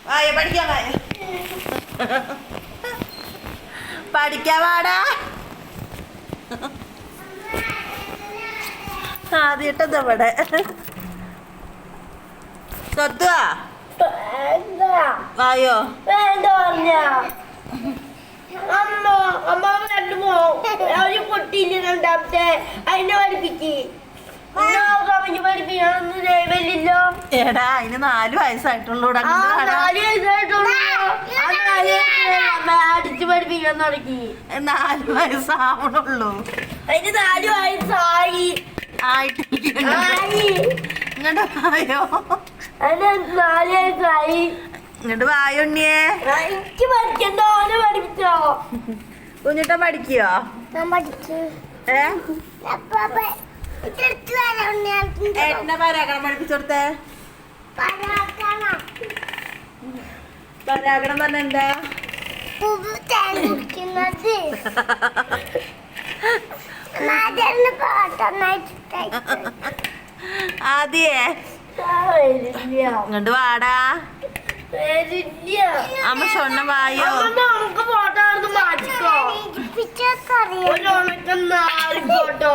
വായ പഠിക്കാൻ വായ പഠിക്കാൻ വാടാ. ആദ്യട്ടത് ഇവിടെ സ്വത്തുവാ വായോ. പൊട്ടിയില്ല രണ്ടാമത്തെ അതിനെ പഠിപ്പിച്ച് പഠിപ്പിക്കണോ. എടാ അതിന് 4 വയസ്സായിട്ടുള്ളൂ. 4 വയസ്സായിട്ടുള്ളൂ. അടിച്ച് പഠിപ്പിക്കാൻ തുടങ്ങി. 4 വയസ്സാവണുള്ളൂ. അതിന് 4 വയസ്സായി. ഇങ്ങോട്ട് വായോ. അതിന് 4 വയസ്സായി. ഇങ്ങോട്ട് വായുണ്ണിയേ. എനിക്ക് പഠിക്കണ്ട. ഓനെ പഠിപ്പിച്ചോ. കുഞ്ഞിട്ട പഠിക്കോ? ഏട്ടനെ പരാഗണം പഠിപ്പിച്ചോടുത്തേ. പരാഗണം പറഞ്ഞ എന്താ? ആദ്യേ ഇങ്ങോട്ട് വാടാ. അമ്മ സ്വണ്ണ വായോ. നമുക്ക് ഫോട്ടോ മാറ്റിക്കോ. ഫോട്ടോ